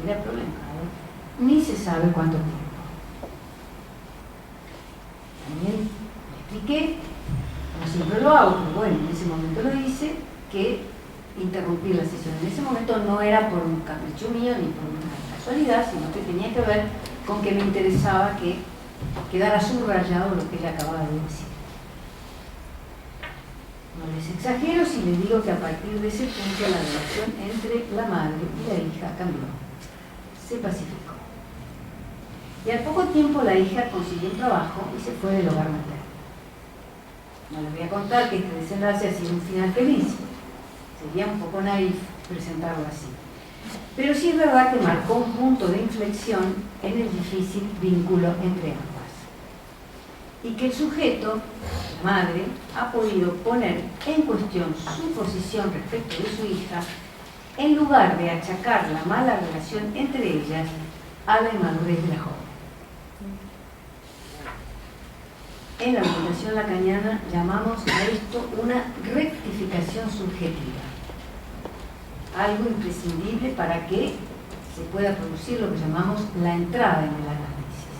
era prolongado, ni se sabe cuánto tiempo. También le expliqué, como siempre lo hago, pero bueno, en ese momento lo hice, que interrumpir la sesión en ese momento no era por un capricho mío ni por una casualidad, sino que tenía que ver con que me interesaba que quedara subrayado lo que ella acababa de decir. No les exagero si les digo que a partir de ese punto la relación entre la madre y la hija cambió, se pacificó. Y al poco tiempo la hija consiguió un trabajo y se fue del hogar materno. No les voy a contar que este desenlace ha sido un final feliz. Sería un poco naif presentarlo así. Pero sí es verdad que marcó un punto de inflexión en el difícil vínculo entre ambas. Y que el sujeto, la madre, ha podido poner en cuestión su posición respecto de su hija, en lugar de achacar la mala relación entre ellas a la inmadurez de la joven. En la orientación lacaniana llamamos a esto una rectificación subjetiva. Algo imprescindible para que se pueda producir lo que llamamos la entrada en el análisis.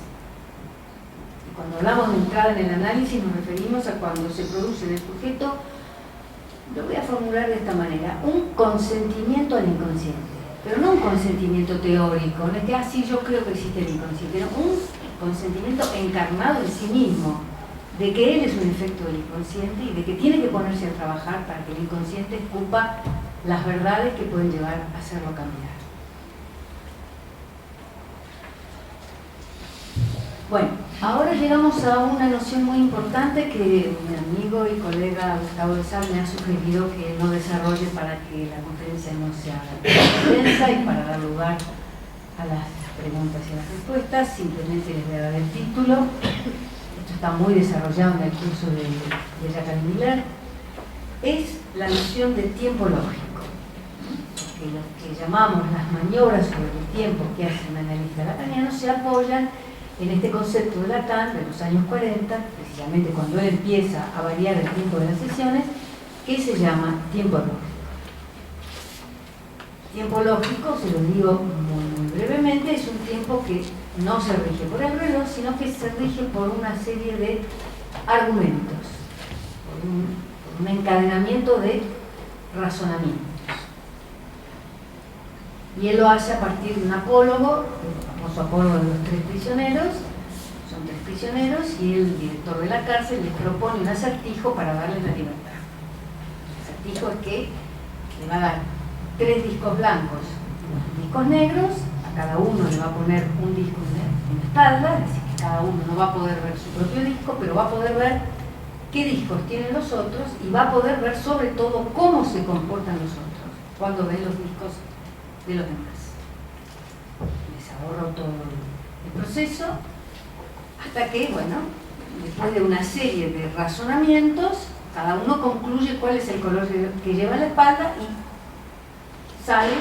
Y cuando hablamos de entrada en el análisis nos referimos a cuando se produce en el sujeto, lo voy a formular de esta manera, un consentimiento al inconsciente, pero no un consentimiento teórico, no es que así yo creo que existe el inconsciente, sino un consentimiento encarnado en sí mismo, de que él es un efecto del inconsciente y de que tiene que ponerse a trabajar para que el inconsciente escupa las verdades que pueden llevar a hacerlo cambiar. Bueno, ahora llegamos a una noción muy importante que mi amigo y colega Gustavo de Sal me ha sugerido que no desarrolle para que la conferencia no sea extensa y para dar lugar a las preguntas y a las respuestas. Simplemente les voy a dar el título. Esto está muy desarrollado en el curso de Jacques Miller. Es la noción de tiempo lógico. Que lo que llamamos las maniobras sobre el tiempo que hace un analista lacaniano se apoyan en este concepto de Lacan de los años 40, precisamente cuando él empieza a variar el tiempo de las sesiones, que se llama tiempo lógico. Tiempo lógico, se lo digo muy brevemente, es un tiempo que no se rige por el reloj, sino que se rige por una serie de argumentos, por un encadenamiento de razonamientos. Y él lo hace a partir de un apólogo, el famoso apólogo de los 3 prisioneros. Son 3 prisioneros y el director de la cárcel les propone un acertijo para darles la libertad. El acertijo es que le va a dar 3 discos blancos, 2 discos negros, a cada uno le va a poner un disco en la espalda, es decir, que cada uno no va a poder ver su propio disco, pero va a poder ver qué discos tienen los otros y va a poder ver sobre todo cómo se comportan los otros cuando ven los discos de los demás. Les ahorro todo el proceso hasta que, bueno, después de una serie de razonamientos, cada uno concluye cuál es el color que lleva en la espalda y sale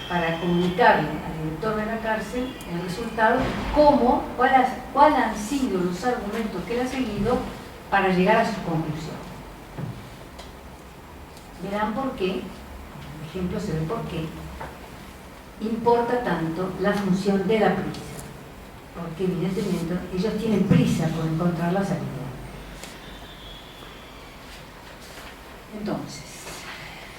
para comunicarle al director de la cárcel el resultado, cuál han sido los argumentos que él ha seguido para llegar a su conclusión. Verán por qué, por ejemplo, se ve por qué importa tanto la función de la prisa, porque evidentemente ellos tienen prisa por encontrar la salida. Entonces,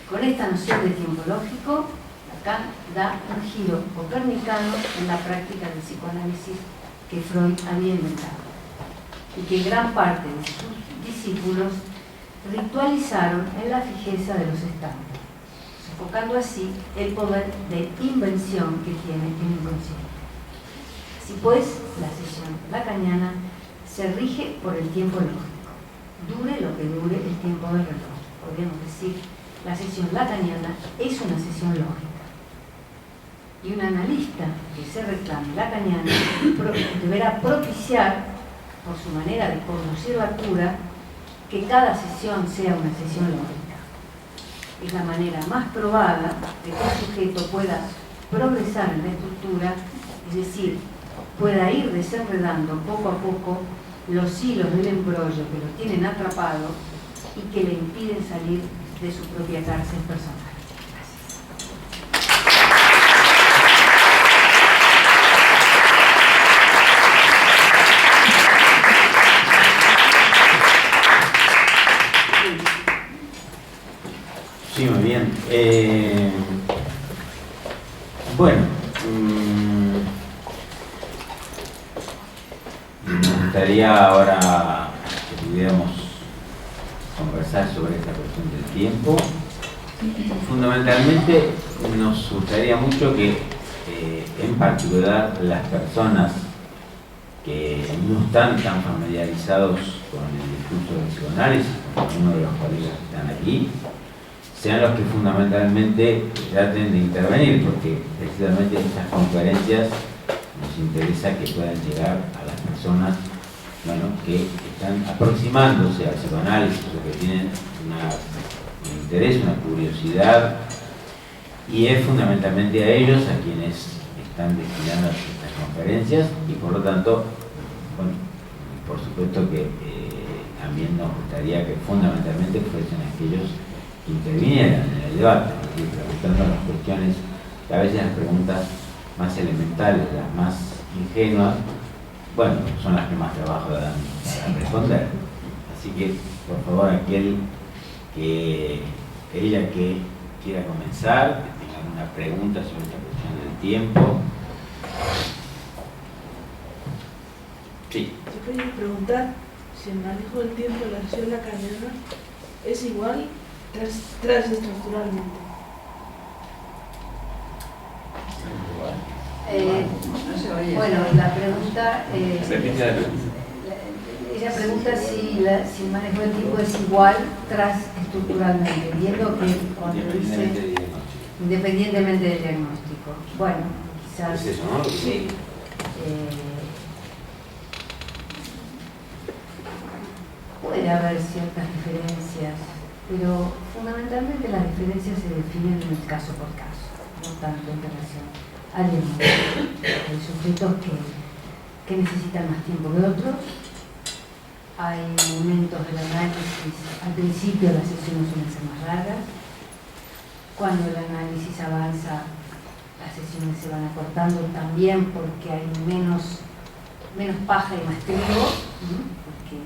con esta noción de tiempo lógico, Lacan da un giro copernicano en la práctica del psicoanálisis que Freud había inventado y que gran parte de sus discípulos ritualizaron en la fijeza de los estados, sofocando así el poder de invención que tiene el inconsciente. Así pues, la sesión lacaniana se rige por el tiempo lógico, dure lo que dure el tiempo del reloj. Podríamos decir, la sesión lacaniana es una sesión lógica. Y un analista que se reclame lacaniano deberá propiciar, por su manera de conducir la cura, que cada sesión sea una sesión lógica. Es la manera más probada de que el sujeto pueda progresar en la estructura, es decir, pueda ir desenredando poco a poco los hilos del embrollo que lo tienen atrapado y que le impiden salir de su propia cárcel personal. Gracias. Bueno, me gustaría ahora que pudiéramos conversar sobre esta cuestión del tiempo. Fundamentalmente nos gustaría mucho que en particular las personas que no están tan familiarizados con el discurso del psicoanálisis, como uno de los colegas que están aquí, sean los que fundamentalmente traten de intervenir, porque precisamente estas conferencias nos interesa que puedan llegar a las personas, bueno, que están aproximándose al psicoanálisis o que tienen un interés, una curiosidad, y es fundamentalmente a ellos a quienes están destinadas estas conferencias, y por lo tanto, bueno, por supuesto que también nos gustaría que fundamentalmente fuesen aquellos que intervinieran en el debate, es decir, preguntando las cuestiones, que a veces las preguntas más elementales, las más ingenuas, bueno, son las que más trabajo dan para responder. Así que, por favor, aquel que quiera comenzar, que tenga alguna pregunta sobre esta cuestión del tiempo. Sí. Yo quería preguntar si el manejo del tiempo de la sesión lacaniana es igual transestructuralmente. Bueno, la pregunta, ella pregunta si el manejo del tiempo es igual transestructuralmente, viendo que cuando dice independientemente del diagnóstico. Bueno, quizás... ¿Es eso, no? Sí. Puede haber ciertas diferencias, pero fundamentalmente las diferencias se definen en el caso por caso, no tanto en relación al diagnóstico. Hay sujetos que necesitan más tiempo que otros. Hay momentos del análisis, al principio las sesiones suelen ser más largas. Cuando el análisis avanza, las sesiones se van acortando también porque hay menos paja y más trigo, porque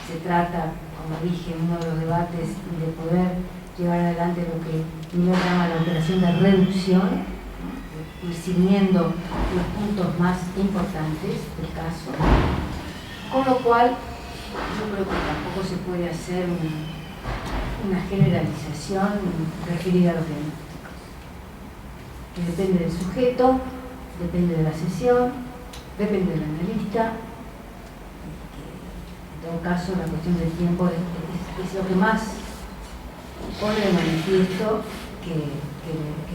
se trata, como dije en uno de los debates, de poder llevar adelante lo que Miller llama la operación de reducción, ir siguiendo los puntos más importantes del caso, con lo cual yo creo que tampoco se puede hacer una generalización referida a los diagnósticos, que depende del sujeto, depende de la sesión, depende del analista. En todo caso, la cuestión del tiempo es lo que más pone de manifiesto que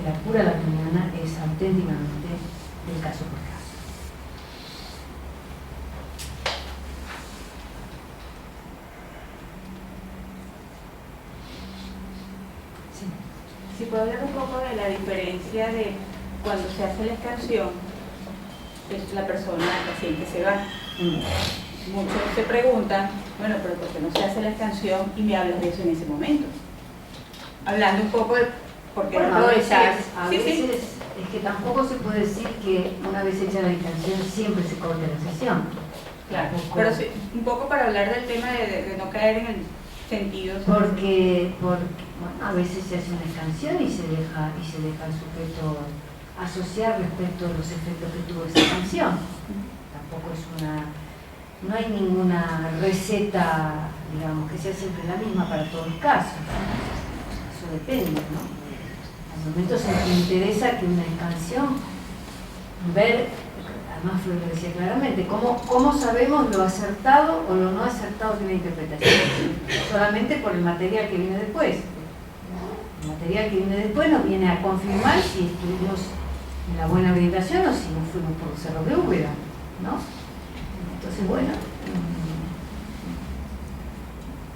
la cura lacaniana es auténticamente del caso por caso. Sí. Si puedo hablar un poco de la diferencia de cuando se hace la escansión, pues la persona, el paciente se va. Muchos se preguntan, bueno, pero ¿por qué no se hace la escansión y me hablas de eso en ese momento? Hablando un poco de por qué no aprovechar. A veces es que tampoco se puede decir que una vez hecha la escansión siempre se corte la sesión. Claro, pero sí, un poco para hablar del tema de no caer en el sentido. Porque bueno, a veces se hace una escansión y se deja al sujeto asociar respecto a los efectos que tuvo esa escansión. Tampoco es no hay ninguna receta, digamos, que sea siempre la misma para todos los casos. Eso depende, ¿no? Hay momentos en que interesa que una escansión, ver, además Freud lo decía claramente, ¿cómo sabemos lo acertado o lo no acertado de una interpretación? Solamente por el material que viene después. El material que viene después nos viene a confirmar si estuvimos en la buena orientación o si nos fuimos por los cerros de Úbeda, ¿no? Entonces, bueno,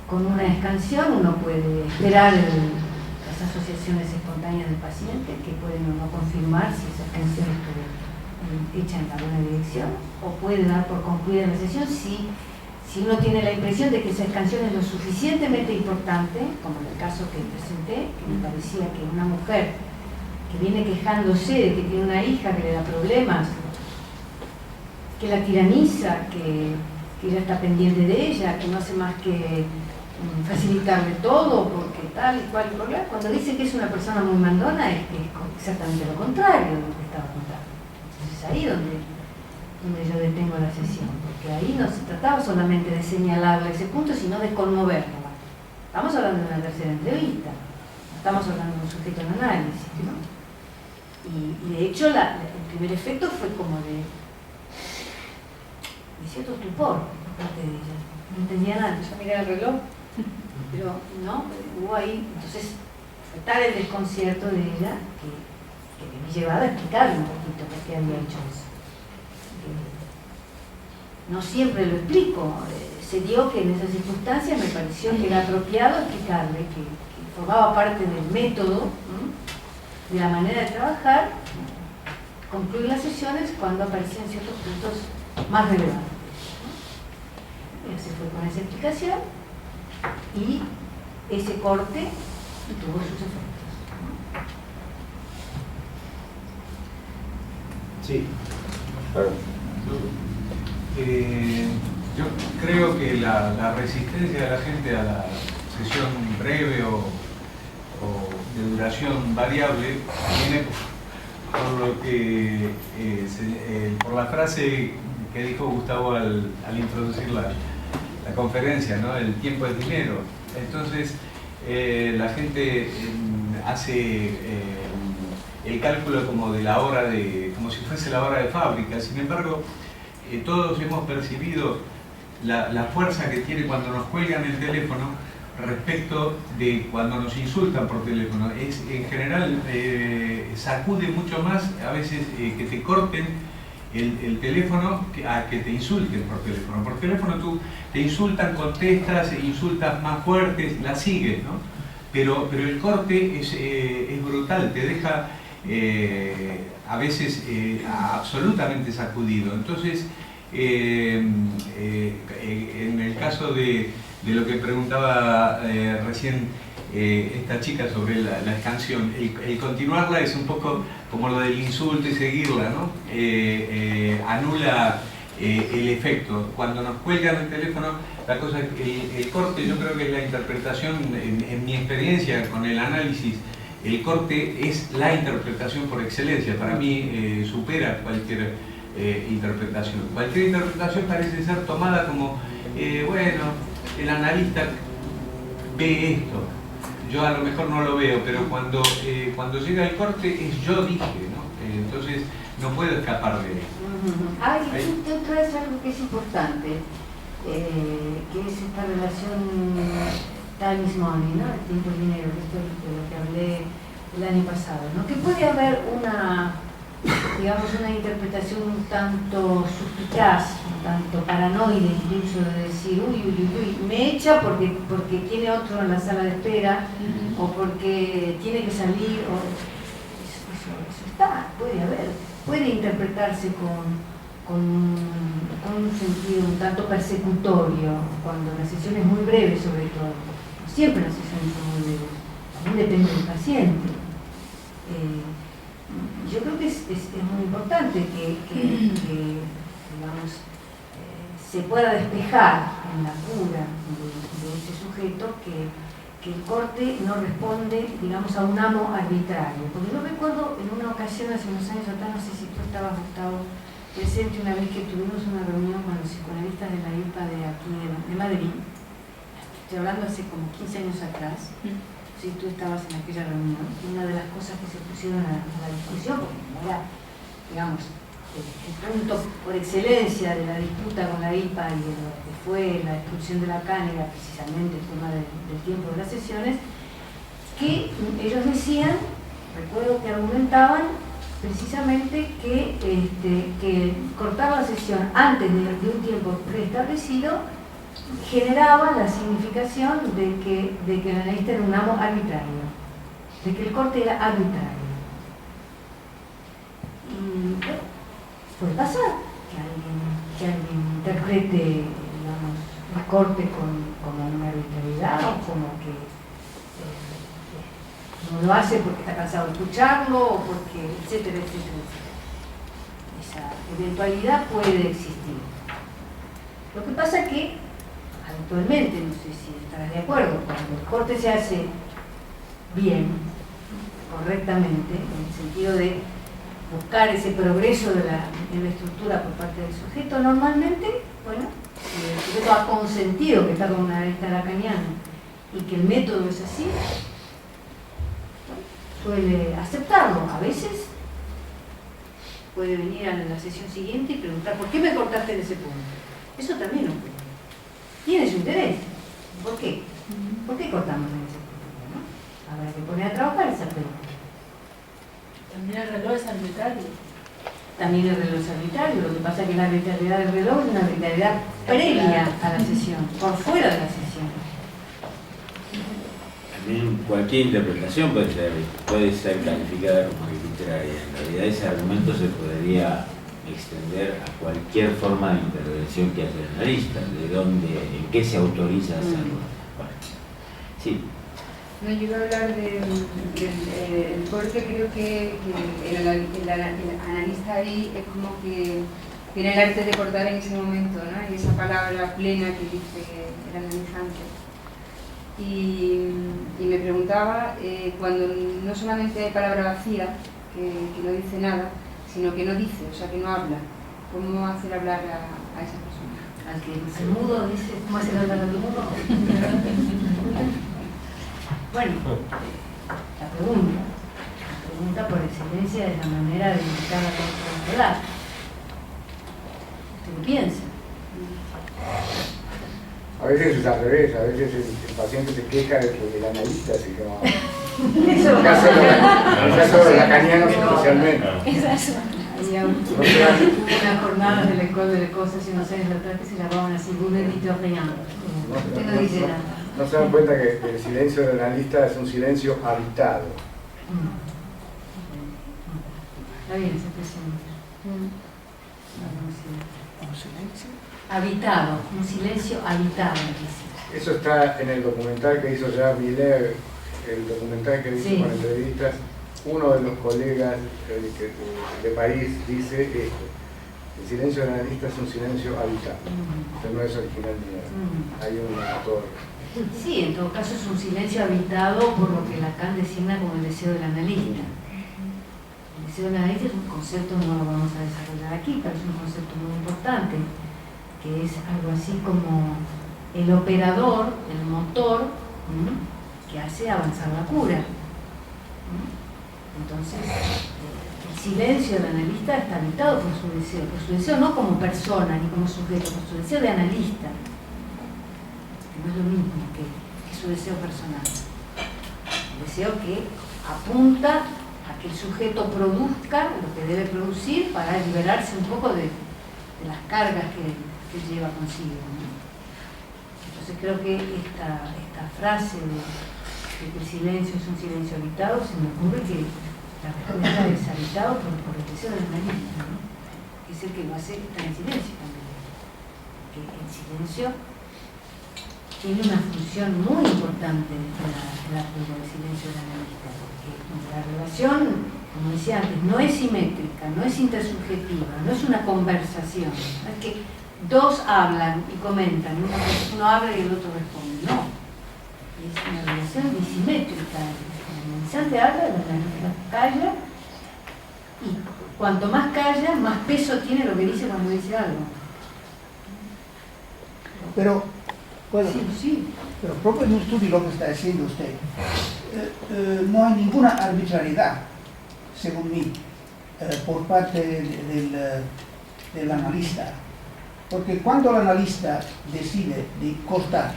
con una escansión uno puede esperar las asociaciones espontáneas del paciente que pueden o no confirmar si esa escansión estuvo hecha en la buena dirección, o puede dar por concluida la sesión si uno tiene la impresión de que esa escansión es lo suficientemente importante, como en el caso que presenté, que me parecía que una mujer que viene quejándose de que tiene una hija que le da problemas, que la tiraniza, que ella está pendiente de ella, que no hace más que facilitarle todo porque tal y cual y cual. Cuando dice que es una persona muy mandona es exactamente lo contrario de lo que estaba contando. Entonces es ahí donde yo detengo la sesión, porque ahí no se trataba solamente de señalarle ese punto, sino de conmoverlo. Estamos hablando de una tercera entrevista, no estamos hablando de un sujeto en análisis, ¿no? Y de hecho el primer efecto fue como de cierto estupor por parte de ella. No entendía nada, yo miré el reloj, pero no, hubo ahí, entonces fue tal el desconcierto de ella que me llevaba a explicarle un poquito por qué había hecho eso. No siempre lo explico, se dio que en esas circunstancias me pareció que era apropiado explicarle que formaba parte del método, ¿no?, de la manera de trabajar, concluir las sesiones cuando aparecían ciertos puntos más relevantes. Y se fue con esa explicación y ese corte tuvo sus efectos. Sí. Yo creo que la resistencia de la gente a la sesión breve o de duración variable viene por lo que por la frase que dijo Gustavo al introducir la conferencia, ¿no? El tiempo es dinero. Entonces la gente hace el cálculo como de la hora como si fuese la hora de fábrica. Sin embargo, todos hemos percibido la fuerza que tiene cuando nos cuelgan el teléfono respecto de cuando nos insultan por teléfono. En general sacude mucho más a veces que te corten el teléfono a que te insulten por teléfono. Por teléfono tú te insultan, contestas, insultas más fuertes, la sigues, ¿no? Pero el corte es brutal, te deja a veces absolutamente sacudido. Entonces, en el caso de lo que preguntaba recién esta chica sobre la canción, el continuarla es un poco como lo del insulto y seguirla, ¿no? Anula el efecto. Cuando nos cuelgan el teléfono, la cosa, el corte, yo creo que es la interpretación, en mi experiencia con el análisis, el corte es la interpretación por excelencia. Para mí supera cualquier interpretación. Cualquier interpretación parece ser tomada como, bueno, el analista ve esto, yo a lo mejor no lo veo, pero cuando llega el corte es yo dije, ¿no? Entonces no puedo escapar de él. Tú traes algo que es importante, que es esta relación time is money, ¿no? El tiempo y dinero, que esto es de lo que hablé el año pasado, ¿no? Que puede haber una interpretación un tanto suspicaz, un tanto paranoide, incluso de decir, uy, me echa porque tiene otro en la sala de espera, o porque tiene que salir, o eso está, puede interpretarse con un sentido un tanto persecutorio, cuando la sesión es muy breve, sobre todo. Siempre las sesiones son muy breves, también depende del paciente. Yo creo que es muy importante que digamos, se pueda despejar en la cura de ese sujeto que el corte no responde, digamos, a un amo arbitrario. Porque yo recuerdo en una ocasión, hace unos años atrás, no sé si tú estabas, Gustavo, presente una vez que tuvimos una reunión con los psicoanalistas de la IPA de aquí de Madrid. Estoy hablando hace como 15 años atrás. Si tú estabas en aquella reunión, una de las cosas que se pusieron a la discusión, porque era, digamos, el punto por excelencia de la disputa con la IPA y de lo que fue la destrucción de la cánera, precisamente el tema del tiempo de las sesiones, que ellos decían, recuerdo que argumentaban precisamente que cortar la sesión antes de un tiempo preestablecido generaba la significación de que el analista era un amo arbitrario, de que el corte era arbitrario. Y bueno, puede pasar que alguien interprete, digamos, el corte como una arbitrariedad, o como que no lo hace porque está cansado de escucharlo, o porque, etcétera. Esa eventualidad puede existir. Lo que pasa es que actualmente, no sé si estarás de acuerdo, cuando el corte se hace bien, correctamente, en el sentido de buscar ese progreso en la estructura por parte del sujeto, normalmente, bueno, si el sujeto ha consentido que está con una analista lacaniana y que el método es así, suele aceptarlo. A veces puede venir a la sesión siguiente y preguntar ¿por qué me cortaste en ese punto? Eso también ocurre. Tiene su interés. ¿Por qué? ¿Por qué cortamos en ese punto? ¿No? Habrá que poner a trabajar esa pregunta. También el reloj es arbitrario. También el reloj es arbitrario, lo que pasa es que la arbitrariedad del reloj es una arbitrariedad previa a la sesión, por fuera de la sesión. También cualquier interpretación puede ser calificada como arbitraria. En realidad ese argumento se podría extender a cualquier forma de intervención que hace el analista, en qué se autoriza hacerlo. Bueno, sí. No, yo iba a hablar del corte. Creo que el analista ahí es como que tiene el arte de cortar en ese momento, ¿no? Y esa palabra plena que dice el analizante. Y me preguntaba, cuando no solamente hay palabra vacía, que no dice nada, sino que no dice, o sea, que no habla, ¿cómo hacer hablar a esa persona? Al que el mudo dice, ¿cómo hacer hablar al mudo? Bueno, la pregunta por excelencia es la manera de indicar la controladad. ¿Usted qué piensa? A veces es al revés, a veces el paciente se queja de que el analista se llama. Eso. Caso de lacanianos especialmente. Había una jornada de la École de Cosas hace unos años atrás que se llamaban así, vous ne dites rien. Usted no dice nada. No se dan cuenta que el silencio del analista es un silencio habitado. Está bien esa expresión. ¿Un silencio? Habitado, un silencio habitado. Eso está en el documental que hizo Jacques Villers, el documental que hizo con entrevistas. Uno de los colegas de París dice esto: el silencio del analista es un silencio habitado. Pero no es original ni nada. Hay un autor. Sí, en todo caso es un silencio habitado por lo que Lacan designa como el deseo del analista. El deseo del analista es un concepto, no lo vamos a desarrollar aquí, pero es un concepto muy importante, que es algo así como el operador, el motor, que hace avanzar la cura. Entonces, el silencio del analista está habitado por su deseo no como persona ni como sujeto, por su deseo de analista. No es lo mismo que su deseo personal. El deseo que apunta a que el sujeto produzca lo que debe producir para liberarse un poco de las cargas que lleva consigo, ¿no? Entonces creo que esta frase de que el silencio es un silencio habitado, se me ocurre que la respuesta es habitado por el deseo del analista, ¿no? Que es el que lo hace estar en silencio también. Que el silencio tiene una función muy importante en la prueba del silencio del analista, porque la relación, como decía antes, no es simétrica, no es intersubjetiva, no es una conversación, no es que dos hablan y comentan, uno habla y el otro responde, no. Es una relación disimétrica. El analizante habla, el analista calla, y cuanto más calla, más peso tiene lo que dice cuando dice algo. Pero, bueno, sí. Pero proprio en estudio lo que está diciendo usted, no hay ninguna arbitrariedad, según mí, por parte del analista. Porque cuando el analista decide de cortar,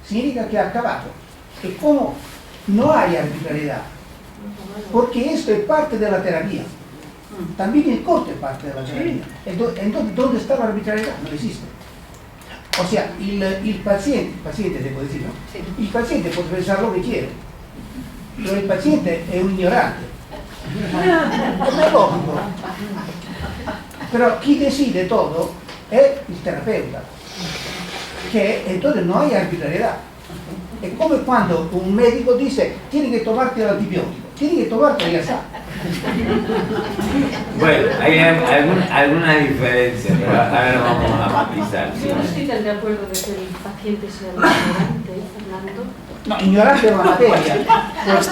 significa que ha acabado. Y como no hay arbitrariedad, porque esto es parte de la terapia. También el corte es parte de la terapia. Entonces, ¿dónde está la arbitrariedad? No existe. O sea, el paciente debo decir, ¿no? Sí. El paciente puede pensar lo que quiere, pero el paciente es un ignorante. No es lógico. Pero quien decide todo es el terapeuta, que entonces no hay arbitrariedad. Es como cuando un médico dice, tiene que tomarte el antibiótico. tiene que tomarte y ya está. Bueno, hay alguna diferencia, pero ahora vamos a matizar. Yo no estoy tan de acuerdo de que el paciente sea ignorante, Fernando. No, ignorante en la materia. Pues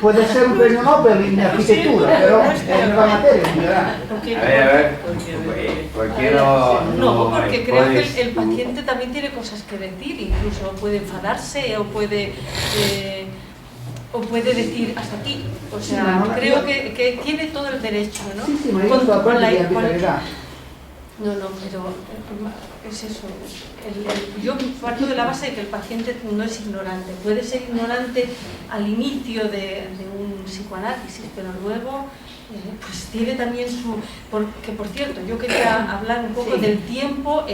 puede ser un premio Nobel en arquitectura, pero en la materia es ignorante. A ver, ¿por qué no? No, porque creo puedes- que el paciente también tiene cosas que decir, incluso puede enfadarse o puede decir hasta aquí. O sea, Sí, no, creo que tiene todo el derecho, ¿no? Sí, me dijo la parte de arbitrariedad. No, pero es eso. Yo parto de la base de que el paciente no es ignorante. Puede ser ignorante al inicio de un psicoanálisis, pero luego pues tiene también su... Porque, por cierto, yo quería hablar un poco del tiempo,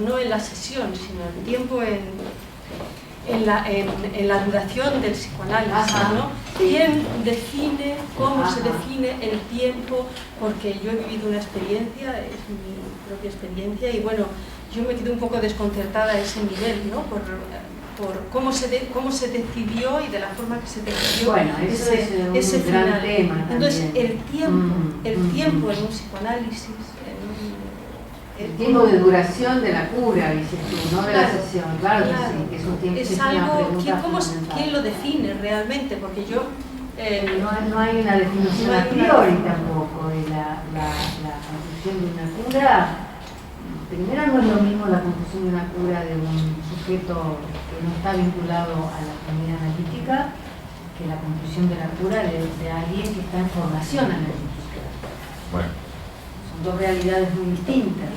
no en la sesión, sino el tiempo en la duración del psicoanálisis, ¿no? ¿Quién define, cómo se define el tiempo? Porque yo he vivido una experiencia, es mi propia experiencia, y bueno, yo me quedé un poco desconcertada a ese nivel, ¿no? Por cómo se decidió y de la forma que se decidió Bueno, eso es un gran final. tema también. Entonces, el tiempo en un psicoanálisis, el tiempo de duración de la cura, dices tú, no de la Claro, sesión, claro que claro. sí, que es un tiempo, es es una algo, pregunta fundamental. ¿quién lo define realmente? Porque yo... No hay una definición no hay a priori tampoco de la conclusión de una cura. Primero, no es lo mismo la conclusión de una cura de un sujeto que no está vinculado a la comunidad analítica que la conclusión de la cura de alguien que está en formación analítica. Bueno. Son dos realidades muy distintas.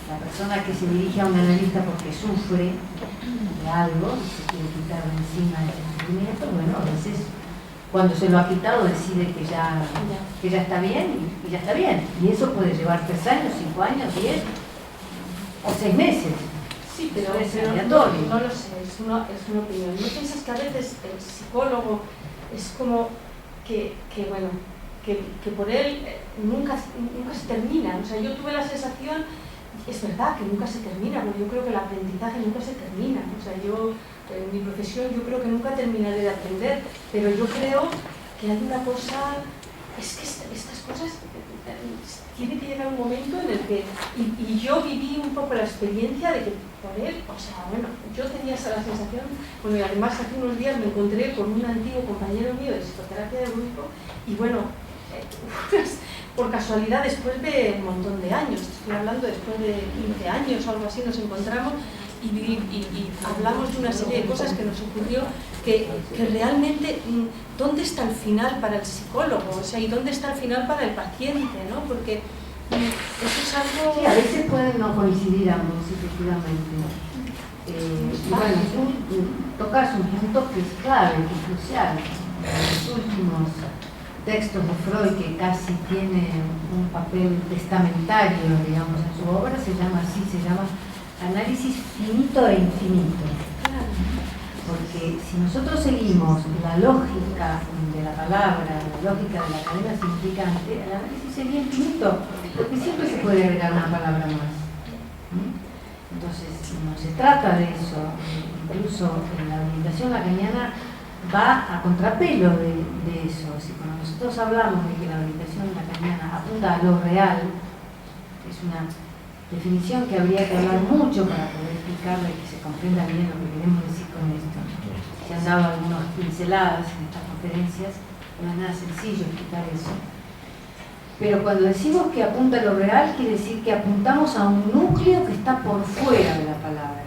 La persona que se dirige a un analista porque sufre de algo y se quiere quitar de encima ese sufrimiento, bueno, a veces cuando se lo ha quitado decide que ya está bien y ya está bien. Y eso puede llevar 3 años, 5 años, 10 o 6 meses. Sí, pero es no aleatorio. lo sé, es una opinión. ¿No piensas que a veces el psicólogo es como que por él nunca se termina? O sea, yo tuve la sensación, es verdad que nunca se termina, porque yo creo que el aprendizaje nunca se termina. O sea, yo en mi profesión yo creo que nunca terminaré de aprender, pero yo creo que hay una cosa, es que estas cosas tiene que llegar un momento en el que, y yo viví un poco la experiencia de que por él, o sea, bueno, yo tenía esa la sensación, bueno, y además hace unos días me encontré con un antiguo compañero mío de psicoterapia de grupo, y bueno, por casualidad después de un montón de años, estoy hablando después de 15 años o algo así, nos encontramos y hablamos de una serie de cosas que nos ocurrió que realmente, ¿dónde está el final para el psicólogo? O sea, ¿y dónde está el final para el paciente? ¿No? Porque eso es algo... Sí, a veces pueden no coincidir ambos, efectivamente. Bueno, tú tocas un punto que es clave, que es crucial. Los últimos textos de Freud, que casi tiene un papel testamentario, digamos, en su obra, se llama análisis finito e infinito. Porque si nosotros seguimos la lógica de la palabra, la lógica de la cadena significante, el análisis sería infinito, porque siempre se puede agregar una palabra más. Entonces, no se trata de eso. Incluso en la orientación lacaniana va a contrapelo de eso. Si cuando nosotros hablamos de que la orientación lacaniana apunta a lo real, es una definición que habría que hablar mucho para poder explicarle y que se comprenda bien lo que queremos decir con esto. Se han dado algunas pinceladas en estas conferencias, no es nada sencillo explicar eso. Pero cuando decimos que apunta a lo real, quiere decir que apuntamos a un núcleo que está por fuera de la palabra.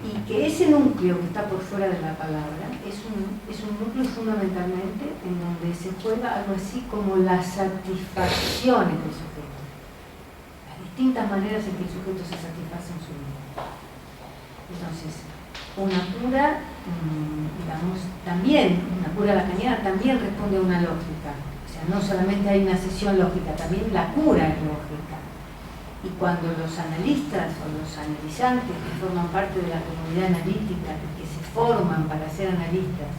Y que ese núcleo que está por fuera de la palabra es un núcleo fundamentalmente en donde se juega algo así como las satisfacciones del sujeto. Distintas maneras en que el sujeto se satisface en su vida. Entonces, una cura, digamos, también, una cura lacaniana también responde a una lógica. O sea, no solamente hay una sesión lógica, también la cura es lógica. Y cuando los analistas o los analizantes que forman parte de la comunidad analítica, que se forman para ser analistas,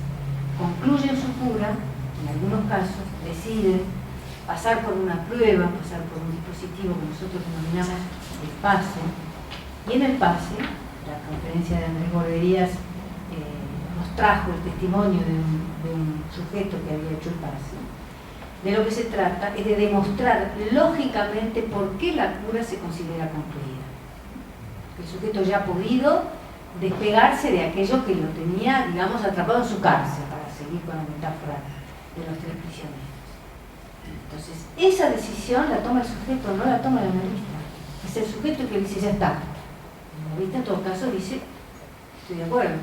concluyen su cura, en algunos casos deciden pasar por una prueba, pasar por un dispositivo que nosotros denominamos el PASE, y en el PASE, la conferencia de Andrés Borderías nos trajo el testimonio de un sujeto que había hecho el pase, de lo que se trata es de demostrar lógicamente por qué la cura se considera concluida. El sujeto ya ha podido despegarse de aquello que lo tenía, digamos, atrapado en su cárcel, para seguir con la metáfora de los 3 prisioneros. Entonces, esa decisión la toma el sujeto, no la toma el analista. Es el sujeto que dice, ya está. El analista en todo caso dice, estoy de acuerdo,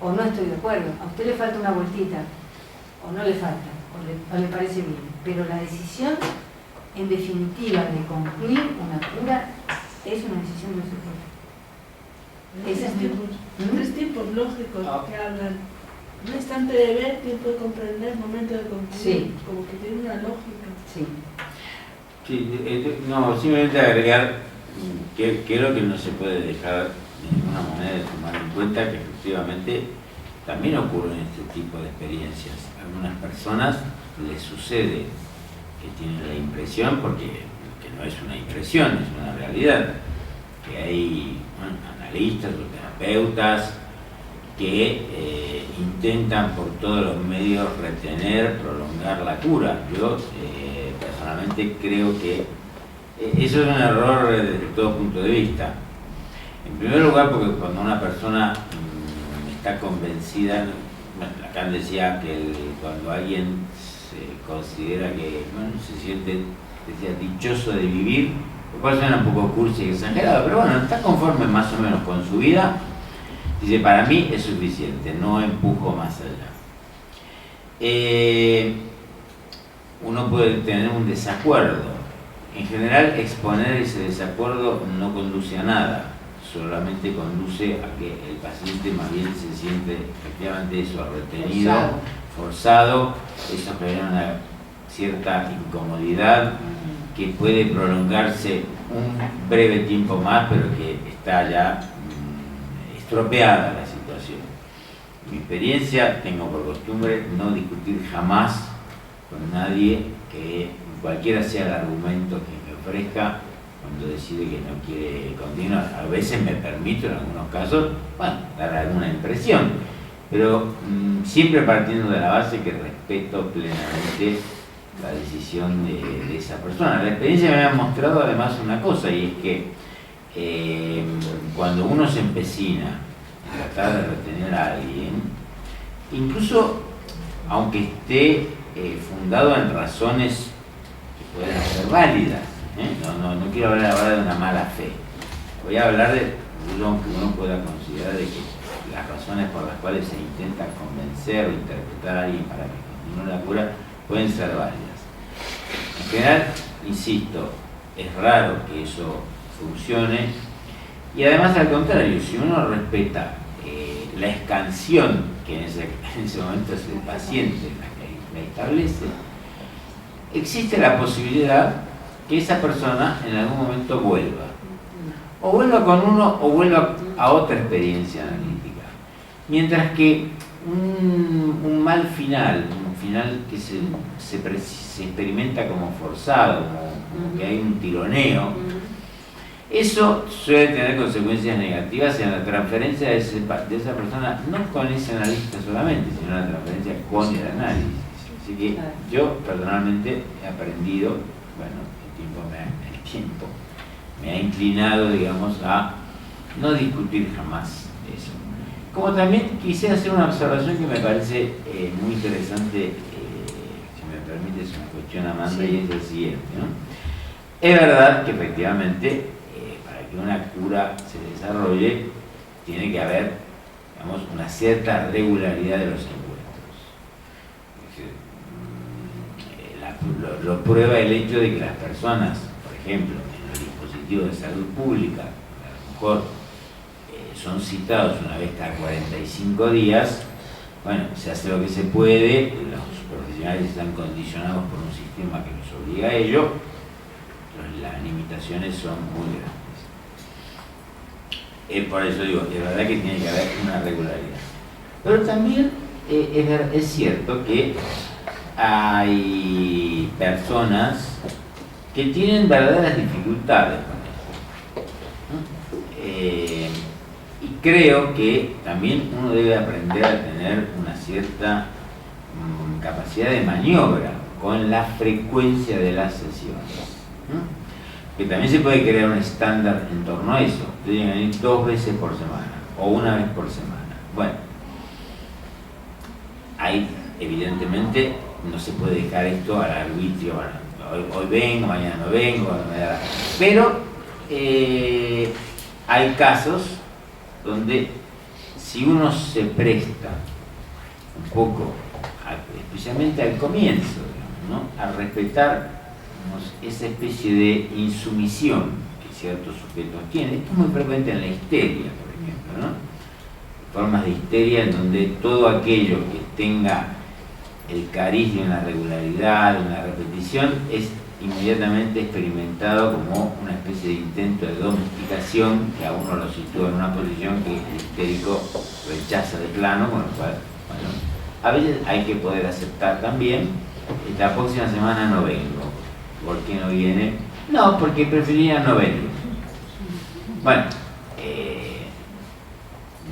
o no estoy de acuerdo, a usted le falta una vueltita, o no le falta, o le parece bien. Pero la decisión, en definitiva, de concluir una cura, es una decisión del sujeto. Tres tiempos lógicos que hablan. Un instante de ver, tiempo de comprender, momento de concluir. Sí. Como que tiene una lógica. Sí. Sí, no, simplemente agregar que creo que no se puede dejar de ninguna manera de tomar en cuenta que efectivamente también ocurren este tipo de experiencias. A algunas personas les sucede que tienen la impresión, porque que no es una impresión, es una realidad, que hay analistas o terapeutas que intentan por todos los medios retener, prolongar la cura. Yo personalmente creo que eso es un error desde todo punto de vista. En primer lugar, porque cuando una persona está convencida, bueno, Lacan decía que cuando alguien se considera que se siente, decía, dichoso de vivir, lo cual suena un poco cursi y exagerado, pero bueno, está conforme más o menos con su vida, dice, para mí es suficiente, no empujo más allá. Uno puede tener un desacuerdo. En general, exponer ese desacuerdo no conduce a nada, solamente conduce a que el paciente más bien se siente efectivamente eso, retenido, forzado. Eso genera una cierta incomodidad que puede prolongarse un breve tiempo más, pero que está ya estropeada la situación. En mi experiencia, tengo por costumbre no discutir jamás con nadie que cualquiera sea el argumento que me ofrezca cuando decide que no quiere continuar. A veces me permito, en algunos casos, bueno, dar alguna impresión, pero siempre partiendo de la base que respeto plenamente la decisión de esa persona. La experiencia me ha mostrado además una cosa, y es que cuando uno se empecina en tratar de retener a alguien, incluso aunque esté fundado en razones que pueden ser válidas, no quiero hablar ahora de una mala fe, voy a hablar de lo que uno pueda considerar de que las razones por las cuales se intenta convencer o interpretar a alguien para que continúe la cura pueden ser válidas. En general, insisto, es raro que eso funcione, y además al contrario, si uno respeta la escansión que en ese momento es el paciente la establece, existe la posibilidad que esa persona en algún momento vuelva, o vuelva con uno o vuelva a otra experiencia analítica, mientras que un mal final, un final que se experimenta como forzado, como que hay un tironeo, eso suele tener consecuencias negativas en la transferencia de esa persona, no con ese analista solamente, sino la transferencia con el análisis. Así que yo personalmente he aprendido, bueno, el tiempo me ha inclinado, digamos, a no discutir jamás eso. Como también quisiera hacer una observación que me parece muy interesante, si me permite, es una cuestión, Amanda, y es el siguiente, ¿no? Es verdad que efectivamente para que una cura se desarrolle tiene que haber, digamos, una cierta regularidad de los encuentros. Lo prueba el hecho de que las personas, por ejemplo, en los dispositivos de salud pública, a lo mejor son citados una vez cada 45 días, bueno, se hace lo que se puede, los profesionales están condicionados por un sistema que los obliga a ello, las limitaciones son muy grandes. Por eso digo, es verdad que tiene que haber una regularidad. Pero también es cierto que hay personas que tienen verdaderas dificultades con esto, y creo que también uno debe aprender a tener una cierta capacidad de maniobra con la frecuencia de las sesiones. Que también se puede crear un estándar en torno a eso. Tienen que venir 2 veces por semana o 1 vez por semana. Bueno, ahí evidentemente no se puede dejar esto al arbitrio. Bueno, hoy vengo, mañana no vengo, pero hay casos donde si uno se presta un poco, especialmente al comienzo, digamos, ¿no?, a respetar, digamos, esa especie de insumisión que ciertos sujetos tienen. Esto es muy frecuente en la histeria, por ejemplo, ¿no? Formas de histeria en donde todo aquello que tenga el cariz de una regularidad, de una repetición, es inmediatamente experimentado como una especie de intento de domesticación que a uno lo sitúa en una posición que el histérico rechaza de plano, con lo cual, bueno, a veces hay que poder aceptar también. La próxima semana no vengo. ¿Por qué no viene? No, porque preferiría no venir. Bueno,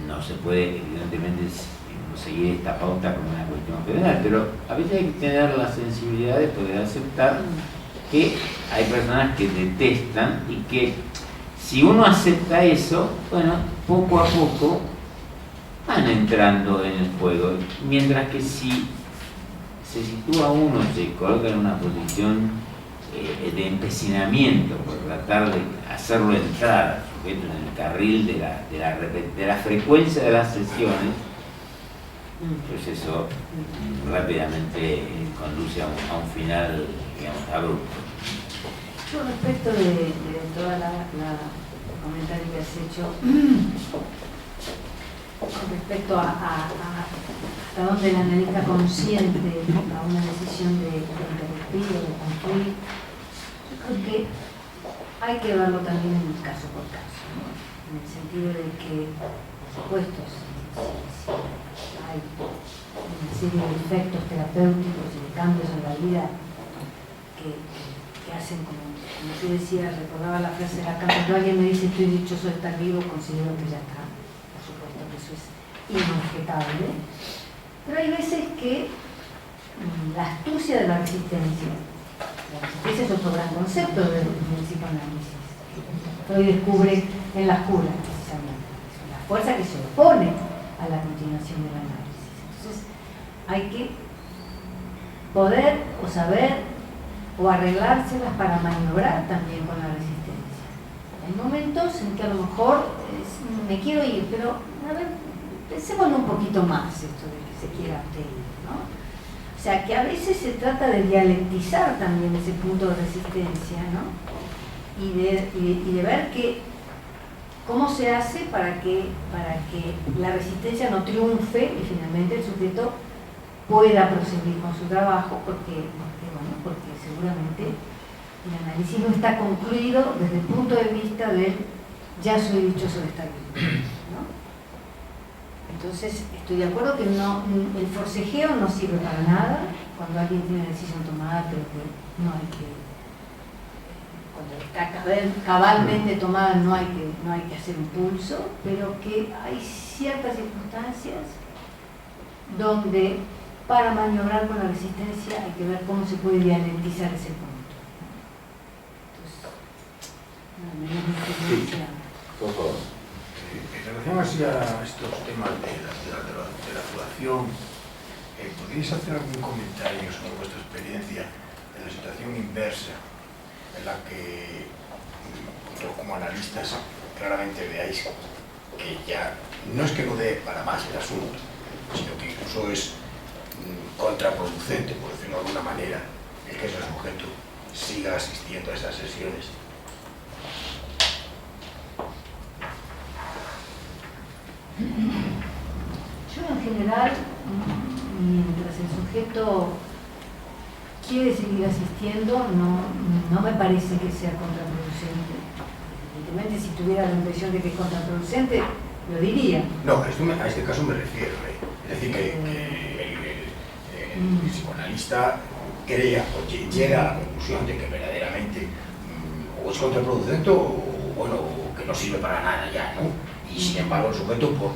no se puede evidentemente seguir esta pauta como una cuestión general, pero a veces hay que tener la sensibilidad de poder aceptar que hay personas que detestan y que si uno acepta eso, bueno, poco a poco van entrando en el juego, mientras que si se sitúa uno, se coloca en una posición de empecinamiento por tratar de hacerlo entrar al sujeto en el carril de la frecuencia de las sesiones, pues eso rápidamente conduce a un final, digamos, abrupto. Yo respecto de toda la comentario que has hecho, con respecto a hasta dónde el analista consciente a una decisión de interrumpir o de concluir, yo creo que hay que verlo también en el caso por caso, ¿no? En el sentido de que, por supuesto, si hay una serie de efectos terapéuticos y de cambios en la vida que hacen, como tú decías, recordaba la frase de la carta, cuando alguien me dice estoy dichoso de estar vivo, considero que ya está. Por supuesto que eso es inobjetable. Pero hay veces que la astucia de la resistencia es otro gran concepto del psicoanálisis. Freud descubre en las curas, precisamente, la fuerza que se opone a la continuación del análisis. Entonces, hay que poder o saber o arreglárselas para maniobrar también con la resistencia. Hay momentos en que a lo mejor me quiero ir, pero a ver, pensémoslo un poquito más esto de que se quiera usted ir, ¿no? O sea, que a veces se trata de dialectizar también ese punto de resistencia, ¿no? Y de ver cómo se hace para que la resistencia no triunfe y finalmente el sujeto pueda proseguir con su trabajo, porque seguramente el análisis no está concluido desde el punto de vista del ya soy dichoso de estar vivo, ¿no? Entonces estoy de acuerdo que el forcejeo no sirve para nada cuando alguien tiene una decisión tomada, pero que no hay que, cuando está cabalmente tomada no hay que hacer un pulso, pero que hay ciertas circunstancias donde para maniobrar con la resistencia hay que ver cómo se puede dialectizar ese punto. Entonces, Por favor. En relación así a estos temas de la duración, ¿podríais hacer algún comentario sobre vuestra experiencia de la situación inversa, en la que como analistas claramente veáis que ya no es que no dé para más el asunto, sino que incluso es contraproducente, por decirlo de alguna manera, el que ese sujeto siga asistiendo a esas sesiones? Yo en general, mientras el sujeto quiere seguir asistiendo, no me parece que sea contraproducente. Evidentemente, si tuviera la impresión de que es contraproducente, lo diría. No, a este caso me refiero. Es decir, que el psicoanalista crea o llega a la conclusión de que verdaderamente o es contraproducente o bueno, que no sirve para nada ya, ¿no? y sin embargo el sujeto por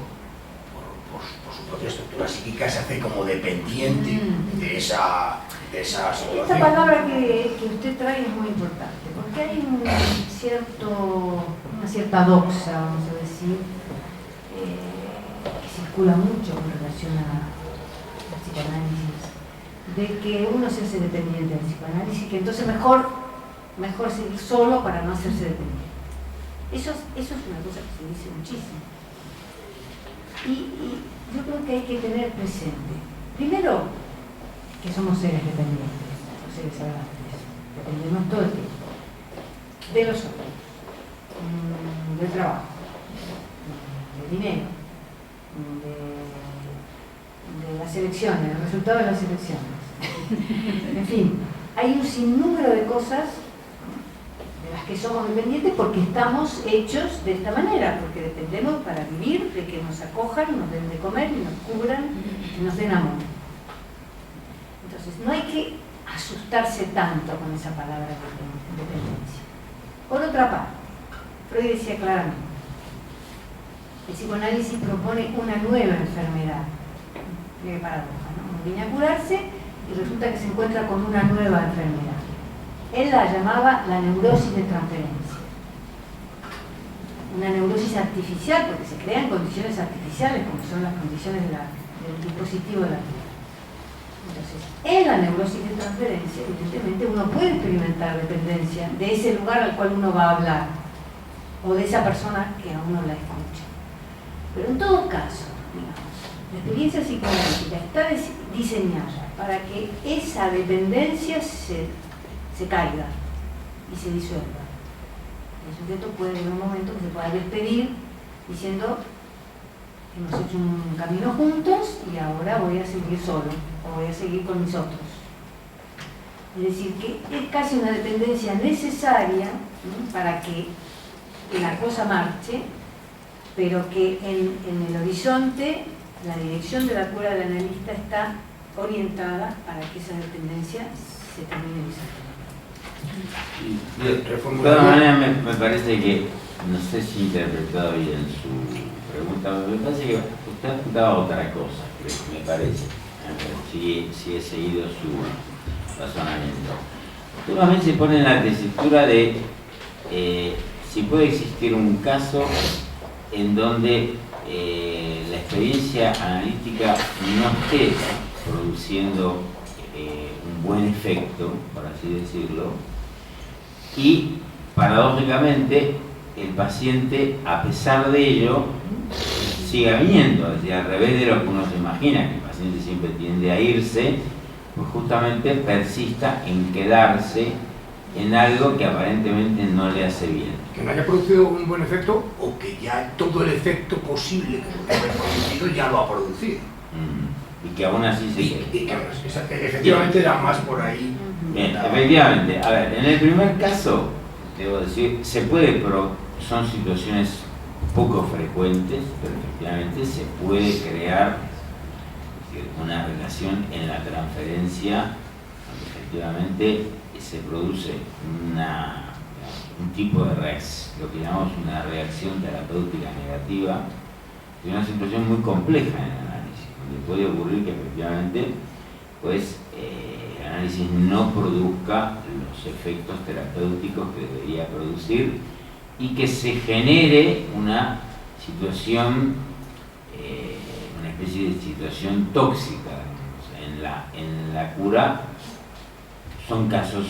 su propia estructura psíquica se hace como dependiente de esa situación. Esta palabra que usted trae es muy importante, porque hay una cierta doxa, vamos a decir, que circula mucho con relación al psicoanálisis, de que uno se hace dependiente del psicoanálisis, que entonces mejor seguir solo para no hacerse dependiente. Eso es una cosa que se dice muchísimo. Y yo creo que hay que tener presente, primero, que somos seres dependientes, o seres errantes, dependemos todo el tiempo, de los otros, del trabajo, del dinero, de las elecciones, del resultado de las elecciones. En fin, hay un sinnúmero de cosas de las que somos dependientes porque estamos hechos de esta manera, porque dependemos para vivir de que nos acojan, nos den de comer y nos cubran y nos den amor. Entonces, no hay que asustarse tanto con esa palabra de dependencia. Por otra parte, Freud decía claramente, el psicoanálisis propone una nueva enfermedad. Qué paradoja, ¿no? Uno viene a curarse y resulta que se encuentra con una nueva enfermedad. Él la llamaba la neurosis de transferencia. Una neurosis artificial, porque se crean condiciones artificiales, como son las condiciones del dispositivo de la vida. Entonces, en la neurosis de transferencia, evidentemente, uno puede experimentar dependencia de ese lugar al cual uno va a hablar, o de esa persona que a uno la escucha. Pero en todo caso, digamos, la experiencia psicoanalítica está diseñada para que esa dependencia se caiga y se disuelva. El sujeto puede en un momento que se pueda despedir diciendo: hemos hecho un camino juntos y ahora voy a seguir solo o voy a seguir con mis otros. Es decir, que es casi una dependencia necesaria, ¿no?, para que la cosa marche, pero que en el horizonte la dirección de la cura del analista está orientada para que esa dependencia se termine de todas maneras me parece que, no sé si he interpretado bien su pregunta, me parece que usted apuntaba otra cosa, me parece, si he seguido su razonamiento. Usted también se pone en la tesitura de si puede existir un caso en donde la experiencia analítica no esté produciendo un buen efecto, por así decirlo, y paradójicamente el paciente, a pesar de ello, siga viniendo, es decir, al revés de lo que uno se imagina, que el paciente siempre tiende a irse, pues justamente persista en quedarse en algo que aparentemente no le hace bien. Que no haya producido un buen efecto, o que ya todo el efecto posible que puede haber producido ya lo ha producido. Y que aún así se que efectivamente da más por ahí. Bien, efectivamente. A ver, en el primer caso, debo decir, se puede, pero son situaciones poco frecuentes, pero efectivamente se puede crear una relación en la transferencia, donde efectivamente se produce un tipo de reacción, lo que llamamos una reacción terapéutica negativa, es una situación muy compleja en el análisis, donde puede ocurrir que efectivamente pues, el análisis no produzca los efectos terapéuticos que debería producir y que se genere una situación, una especie de situación tóxica. En la cura son casos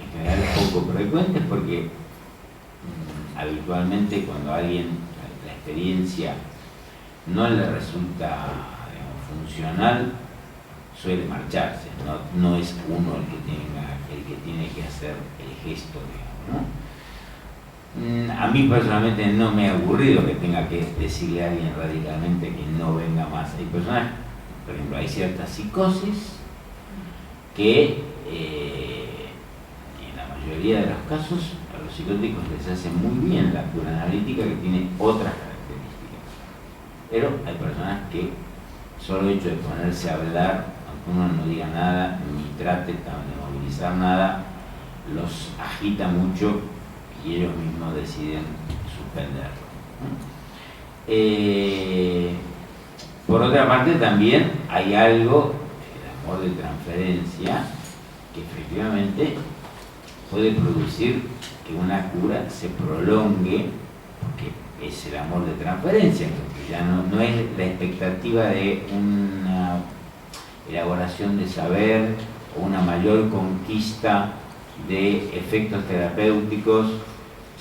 en general poco frecuentes porque habitualmente cuando a alguien la experiencia no le resulta, digamos, funcional, suele marcharse, no es uno el que tiene que hacer el gesto, digamos, ¿no? A mí personalmente no me ha ocurrido que tenga que decirle a alguien radicalmente que no venga más. Hay personas, por ejemplo, hay ciertas psicosis que en la mayoría de los casos a los psicóticos les hace muy bien la cura analítica, que tiene otras características. Pero hay personas que solo el hecho de ponerse a hablar, aunque uno no diga nada ni trate de movilizar nada, los agita mucho y ellos mismos deciden suspenderlo. Por otra parte también hay algo, el amor de transferencia, que efectivamente puede producir que una cura se prolongue, porque es el amor de transferencia, porque ya no es la expectativa de una elaboración de saber o una mayor conquista de efectos terapéuticos,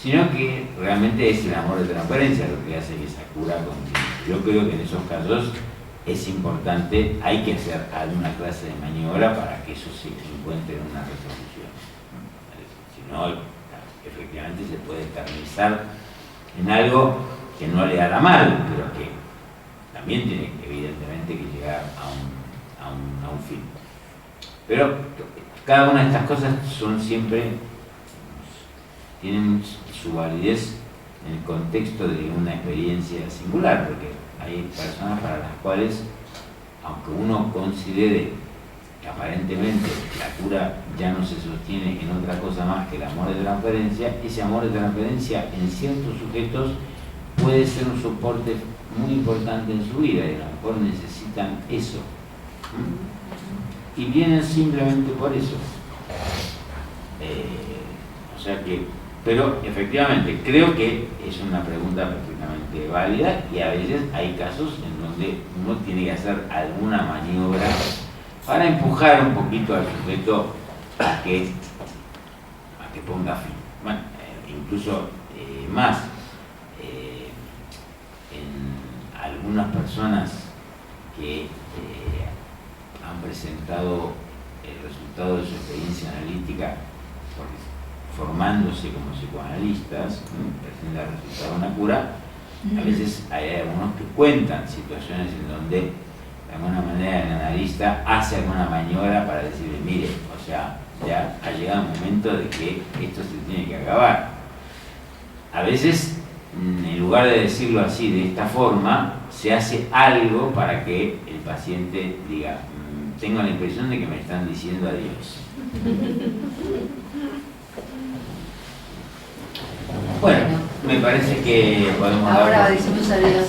sino que realmente es el amor de transferencia lo que hace que esa cura continúe. Yo creo que en esos casos es importante, hay que hacer alguna clase de maniobra para que eso se encuentre en una resolución. Si no, efectivamente se puede eternizar en algo que no le hará mal, pero que también tiene evidentemente que llegar a un fin. Pero cada una de estas cosas son siempre, tienen su validez en el contexto de una experiencia singular, porque hay personas para las cuales, aunque uno considere que aparentemente la cura ya no se sostiene en otra cosa más que el amor de transferencia, ese amor de transferencia en ciertos sujetos puede ser un soporte muy importante en su vida y a lo mejor necesitan eso. Y vienen simplemente por eso. O sea que, pero efectivamente creo que es una pregunta perfectamente válida y a veces hay casos en donde uno tiene que hacer alguna maniobra para empujar un poquito al sujeto a que ponga fin. Bueno, incluso más, en algunas personas que han presentado el resultado de su experiencia analítica formándose como psicoanalistas, presentan el resultado de una cura, a veces hay algunos que cuentan situaciones en donde de alguna manera el analista hace alguna maniobra para decirle, mire, o sea, ya ha llegado el momento de que esto se tiene que acabar. A veces, en lugar de decirlo así, de esta forma, se hace algo para que el paciente diga, tengo la impresión de que me están diciendo adiós. Bueno, me parece que podemos ahora dar... decimos adiós.